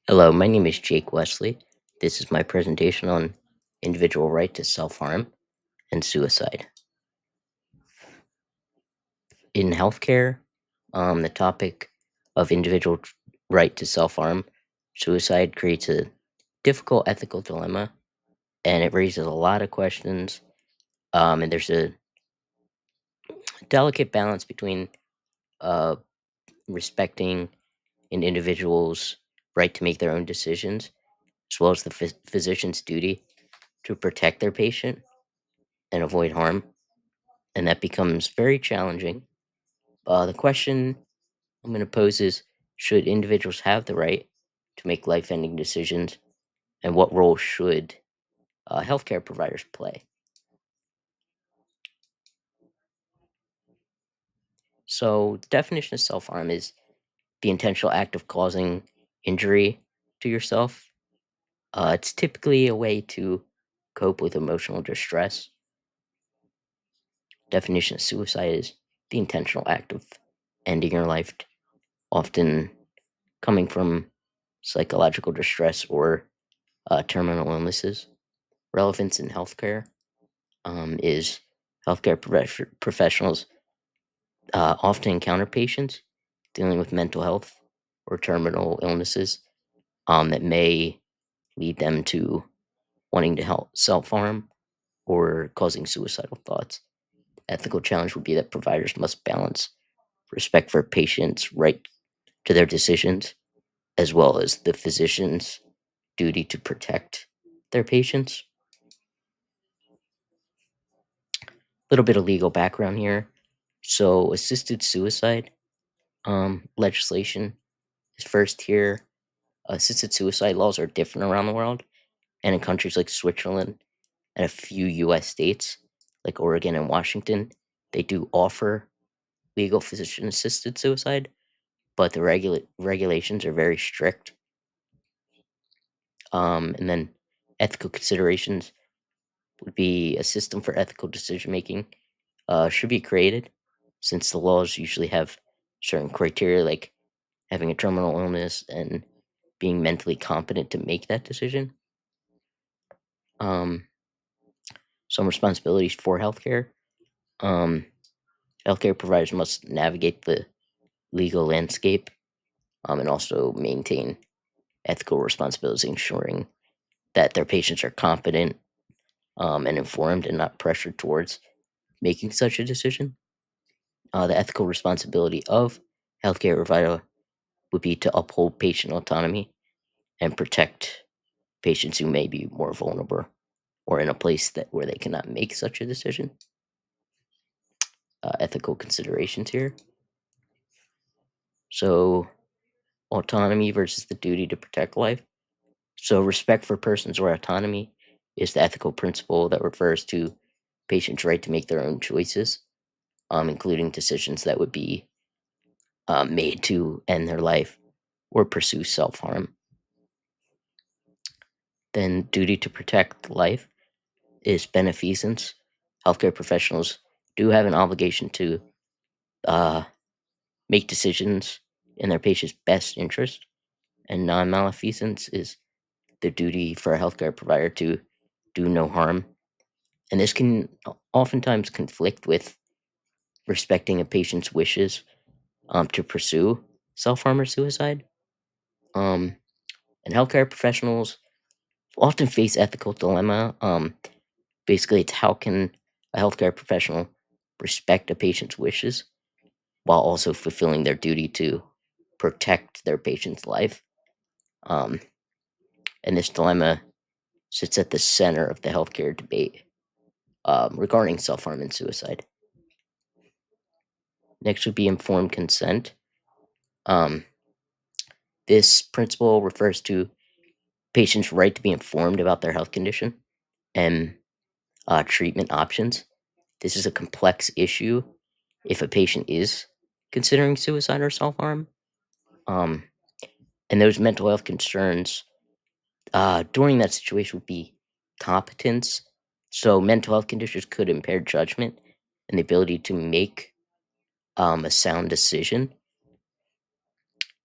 Hello, my name is Jake Wesley. This is my presentation on individual right to self harm and suicide. In healthcare, the topic of right to self harm, suicide creates a difficult ethical dilemma and it raises a lot of questions. And there's a delicate balance between uh, respecting an individual's right to make their own decisions, as well as the physician's duty to protect their patient and avoid harm. And that becomes very challenging. The question I'm going to pose is, should individuals have the right to make life ending decisions, and what role should healthcare providers play? So, the definition of self harm is the intentional act of causing injury to yourself. It's typically a way to cope with emotional distress. Definition of suicide is the intentional act of ending your life, often coming from psychological distress or terminal illnesses. Relevance in healthcare is professionals often encounter patients dealing with mental health or terminal illnesses that may lead them to wanting to help self harm or causing suicidal thoughts. Ethical challenge would be that providers must balance respect for patients' right to their decisions as well as the physician's duty to protect their patients. Little bit of legal background here. So, assisted suicide legislation is first here. Assisted suicide laws are different around the world, and in countries like Switzerland and a few U.S. states, like Oregon and Washington, they do offer legal physician assisted suicide, but the regulations are very strict. And then ethical considerations would be a system for ethical decision making should be created, since the laws usually have certain criteria like having a terminal illness and being mentally competent to make that decision. Um, some responsibilities for healthcare. Um, Healthcare providers must navigate the legal landscape and also maintain ethical responsibilities, ensuring that their patients are competent and informed and not pressured towards making such a decision. The ethical responsibility of healthcare provider would be to uphold patient autonomy and protect patients who may be more vulnerable or in a place that where they cannot make such a decision. Ethical considerations here. So, autonomy versus the duty to protect life. So, respect for persons or autonomy is the ethical principle that refers to patients' right to make their own choices, including decisions that would be made to end their life or pursue self harm. Then, duty to protect life is beneficence. Healthcare professionals do have an obligation to uh, make decisions in their patient's best interest, and non malfeasance is the duty for a healthcare provider to do no harm. And this can oftentimes conflict with respecting a patient's wishes to pursue self harm or suicide. Um, and healthcare professionals often face ethical dilemma. Basically, it's how can a healthcare professional respect a patient's wishes while also fulfilling their duty to protect their patient's life. Um, and this dilemma sits at the center of the healthcare debate regarding self harm and suicide. Next would be informed consent. Um, this principle refers to patients' right to be informed about their health condition and treatment options. This is a complex issue if a patient is considering suicide or self harm. Um, and those mental health concerns during that situation would be competence. So, mental health conditions could impair judgment and the ability to make a sound decision,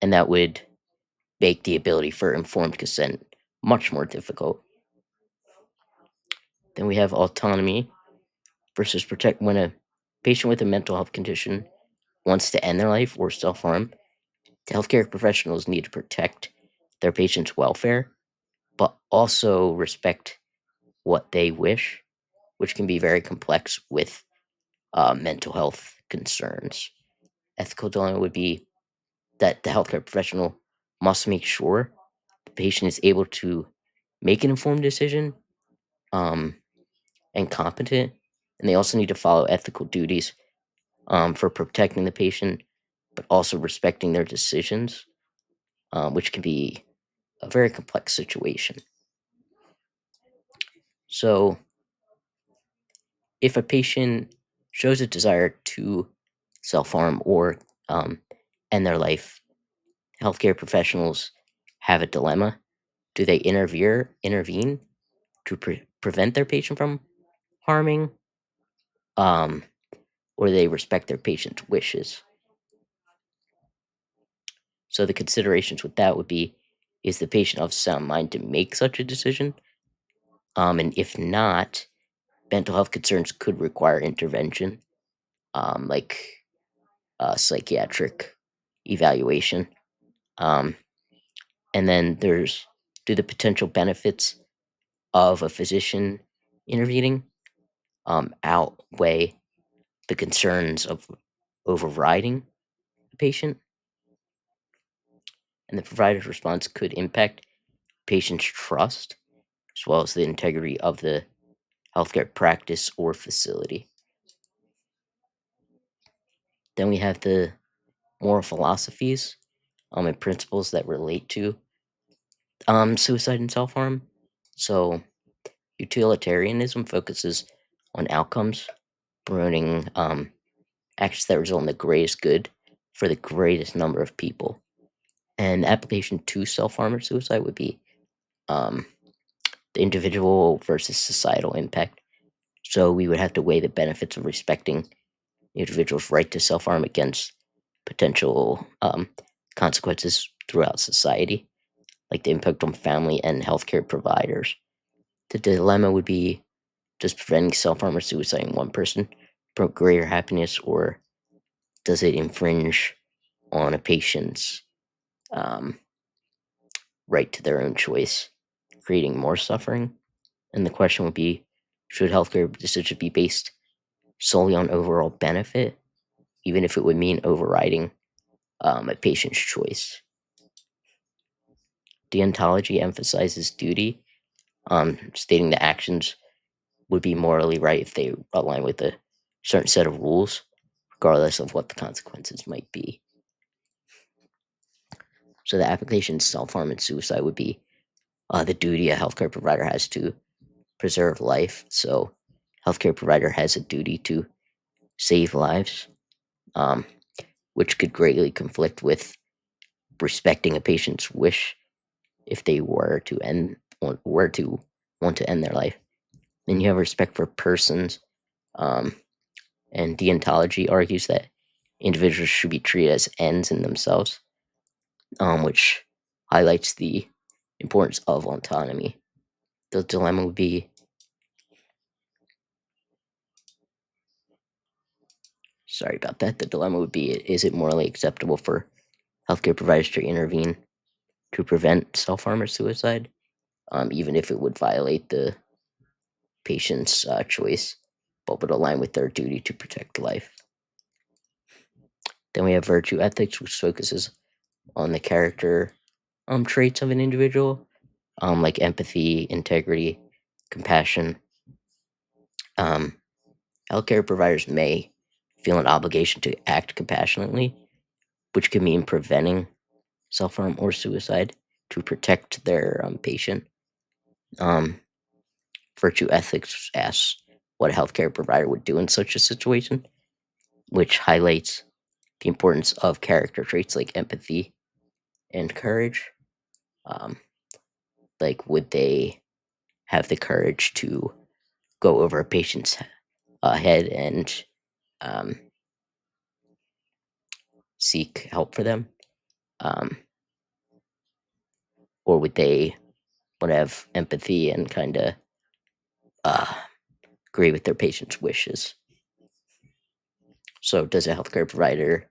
and that would make the ability for informed consent much more difficult. Then we have autonomy versus protect. When a patient with a mental health condition wants to end their life or self harm, healthcare professionals need to protect their patient's welfare, but also respect what they wish, which can be very complex with mental health concerns. Ethical dilemma would be that the healthcare professional must make sure the patient is able to make an informed decision, um, and competent, and they also need to follow ethical duties, for protecting the patient, but also respecting their decisions, which can be a very complex situation. So, if a patient shows a desire to self harm or um, end their life, healthcare professionals have a dilemma. Do they intervene to prevent their patient from harming, um, or do they respect their patient's wishes? So the considerations with that would be: is the patient of sound mind to make such a decision? And if not, mental health concerns could require intervention, like psychiatric evaluation. Um, and then there's, do the potential benefits of a physician intervening outweigh the concerns of overriding the patient? And the provider's response could impact patient's trust as well as the integrity of the healthcare practice or facility. Then we have the moral philosophies, and principles that relate to suicide and self harm. So, utilitarianism focuses on outcomes, promoting actions that result in the greatest good for the greatest number of people. And application to self harm or suicide would be um, the individual versus societal impact. So, we would have to weigh the benefits of respecting the individual's right to self harm against potential consequences throughout society, like the impact on family and healthcare providers. The dilemma would be, does preventing self harm or suicide in one person promote greater happiness, or does it infringe on a patient's um, right to their own choice, creating more suffering? And the question would be, should healthcare decisions be based solely on overall benefit, even if it would mean overriding a patient's choice? Deontology emphasizes duty, stating that actions would be morally right if they align with a certain set of rules, regardless of what the consequences might be. So the application of self-harm and suicide would be the duty a healthcare provider has to preserve life. So healthcare provider has a duty to save lives, um, which could greatly conflict with respecting a patient's wish if they were to want to end their life. Then you have respect for persons, um, and deontology argues that individuals should be treated as ends in themselves, which highlights the importance of autonomy. The dilemma would be, sorry about that, the dilemma would be, is it morally acceptable for healthcare providers to intervene to prevent self harm or suicide, even if it would violate the patient's choice, but would align with their duty to protect life? Then we have virtue ethics, which focuses on the character traits of an individual, like empathy, integrity, compassion. Um, Healthcare providers may feel an obligation to act compassionately, which could mean preventing self harm or suicide to protect their patient. Um, Virtue ethics asks what a healthcare provider would do in such a situation, which highlights the importance of character traits like empathy and courage. Um, like, would they have the courage to go over a patient's head and um, seek help for them? Um, or would they want to have empathy and kind of uh, agree with their patient's wishes? So, does a healthcare provider,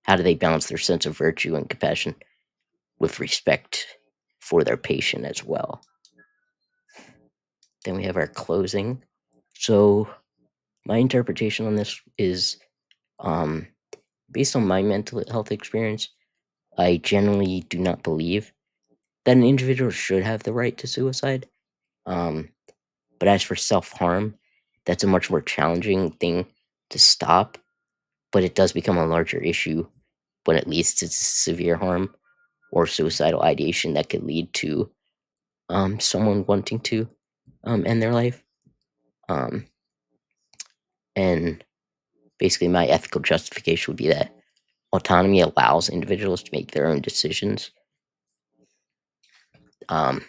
how do they balance their sense of virtue and compassion with respect for their patient as well? Then we have our closing. So, my interpretation on this is um, based on my mental health experience, I generally do not believe that an individual should have the right to suicide. Um, but as for self harm, that's a much more challenging thing to stop, but it does become a larger issue when it leads to severe harm or suicidal ideation that could lead to someone wanting to end their life. Um, and basically, my ethical justification would be that autonomy allows individuals to make their own decisions, um,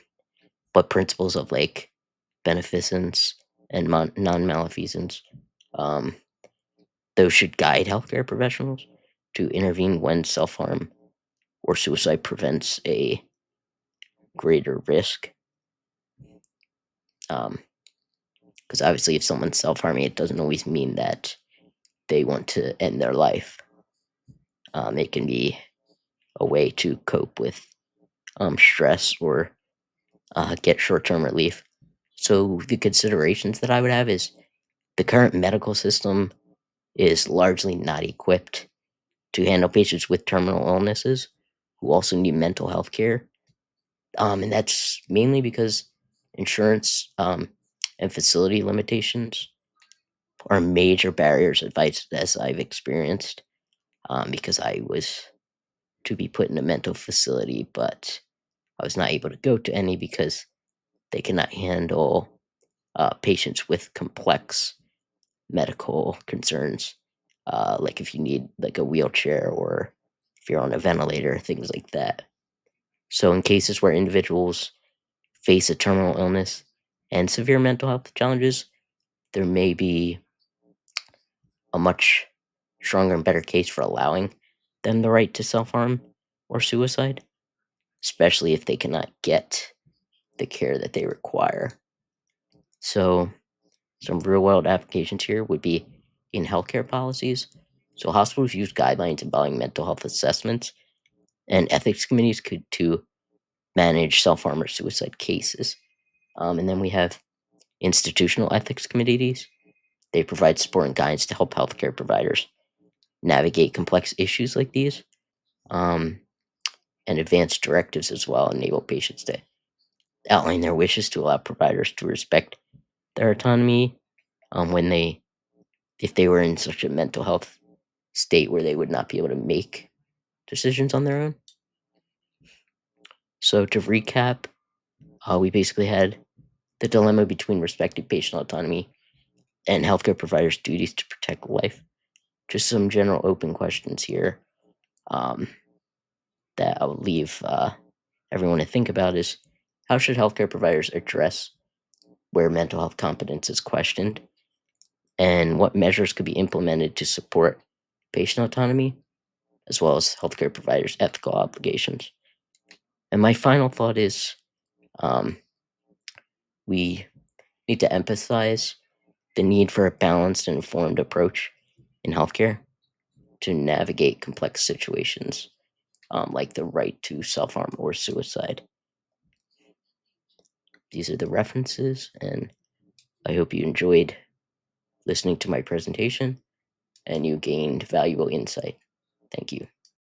but principles of like beneficence and non-malfeasance, um, those should guide healthcare professionals to intervene when self-harm or suicide presents a greater risk. Because obviously, if someone's self-harming, it doesn't always mean that they want to end their life. It can be a way to cope with stress or get short-term relief. So the considerations that I would have is the current medical system is largely not equipped to handle patients with terminal illnesses who also need mental health care. And that's mainly because insurance and facility limitations are major barriers as I've experienced, because I was to be put in a mental facility, but I was not able to go to any because they cannot handle patients with complex medical concerns, like if you need like a wheelchair or if you're on a ventilator, things like that. So, in cases where individuals face a terminal illness and severe mental health challenges, there may be a much stronger and better case for allowing them the right to self harm or suicide, especially if they cannot get the care that they require. So, some real world applications here would be in healthcare policies. So, hospitals use guidelines involving mental health assessments, and ethics committees could to manage self harm or suicide cases. And then we have institutional ethics committees. They provide support and guidance to help healthcare providers navigate complex issues like these, um, and advance directives as well, enable patients to outline their wishes to allow providers to respect their autonomy when they, if they were in such a mental health state where they would not be able to make decisions on their own. So to recap, we basically had the dilemma between respecting patient autonomy and healthcare providers' duties to protect life. Just some general open questions here, um, that I would leave everyone to think about is how should healthcare providers address where mental health competence is questioned, and what measures could be implemented to support patient autonomy as well as healthcare providers' ethical obligations. And my final thought is, um, we need to emphasize the need for a balanced and informed approach in healthcare to navigate complex situations, like the right to self harm or suicide. These are the references, and I hope you enjoyed listening to my presentation and you gained valuable insight. Thank you.